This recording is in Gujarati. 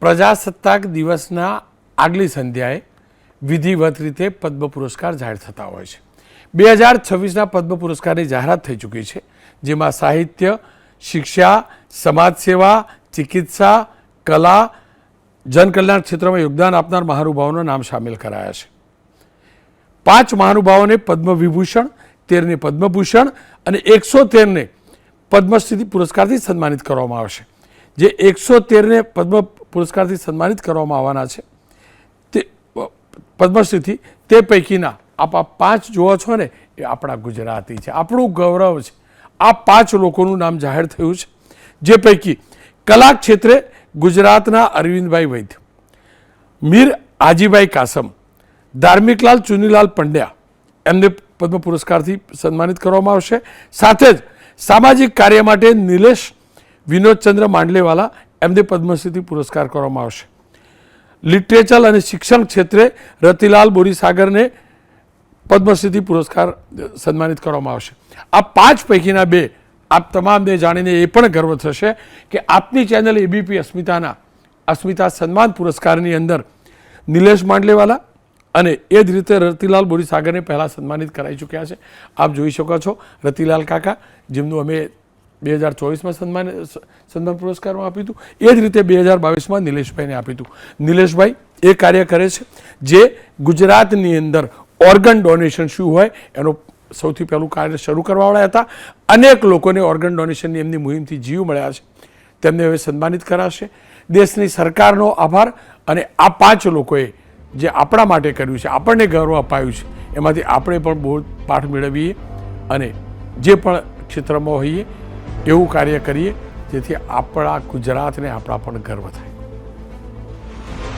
પ્રજાસત્તાક દિવસના આગલી સંધ્યાએ વિધિવત રીતે પદ્મ પુરસ્કાર જાહેર થતા હોય છે. 2026ના પદ્મ પુરસ્કારની જાહેરાત થઈ ચૂકી છે, જેમાં સાહિત્ય, શિક્ષા, સમાજ સેવા, ચિકિત્સા, કલા, જનકલ્યાણ ક્ષેત્રમાં યોગદાન આપનાર મહાનુભાવોના નામ સામેલ કરાયા છે. 5 મહાનુભાવોને પદ્મ વિભૂષણ, 13ને પદ્મભૂષણ અને 113ને પદ્મશ્રી પુરસ્કારથી સન્માનિત કરવામાં આવશે. જે 113ને પદ્મ પુરસ્કારથી સન્માનિત કરવામાં આવવાના છે તે પદ્મશ્રીથી, તે પૈકીના આપ 5 જોવો છો ને, એ આપણા ગુજરાતી છે, આપણું ગૌરવ છે. આ 5 લોકોનું નામ જાહેર થયું છે, જે પૈકી કલા ક્ષેત્રે ગુજરાતના અરવિંદભાઈ વૈદ્ય, મીર આજીભાઈ કાસમ, ધાર્મિકલાલ ચુનીલાલ પંડ્યા, એમને પદ્મ પુરસ્કારથી સન્માનિત કરવામાં આવશે. સાથે જ સામાજિક કાર્ય માટે નિલેશ વિનોદચંદ્ર માંડલેવાલા, એમને પદ્મશ્રીથી પુરસ્કાર કરવામાં આવશે. લિટરેચર અને શિક્ષણ ક્ષેત્રે રતિલાલ બોરીસાગરને પદ્મશ્રીથી પુરસ્કાર સન્માનિત કરવામાં આવશે. આ 5 પૈકીના 2 આપ તમામને જાણીને એ પણ ગર્વ થશે કે આપની ચેનલ એબીપી અસ્મિતા સન્માન પુરસ્કારની અંદર નિલેશ માંડલેવાલા અને એ જ રીતે રતિલાલ બોરીસાગરને પહેલાં સન્માનિત કરાઈ ચૂક્યા છે. આપ જોઈ શકો છો રતિલાલ કાકા, જેમનું અમે 2024માં સન્માન પુરસ્કારમાં આપ્યું હતું. એ જ રીતે 2022માં નિલેશભાઈને આપ્યું હતું. નિલેશભાઈ એ કાર્ય કરે છે જે ગુજરાતની અંદર ઓર્ગન ડોનેશન શું હોય એનો સૌથી પહેલું કાર્ય શરૂ કરવાવાળા હતા. અનેક લોકોને ઓર્ગન ડોનેશનની એમની મુહિમથી જીવ મળ્યા છે, તેમને હવે સન્માનિત કરાશે. દેશની સરકારનો આભાર. અને આ 5 લોકોએ જે આપણા માટે કર્યું છે, આપણને ગૌરવ અપાયું છે, એમાંથી આપણે પણ બહુ પાઠ મેળવીએ અને જે પણ ક્ષેત્રમાં હોઈએ એવું કાર્ય કરીએ જેથી આપણા ગુજરાતને આપણા પણ ગર્વ થાય.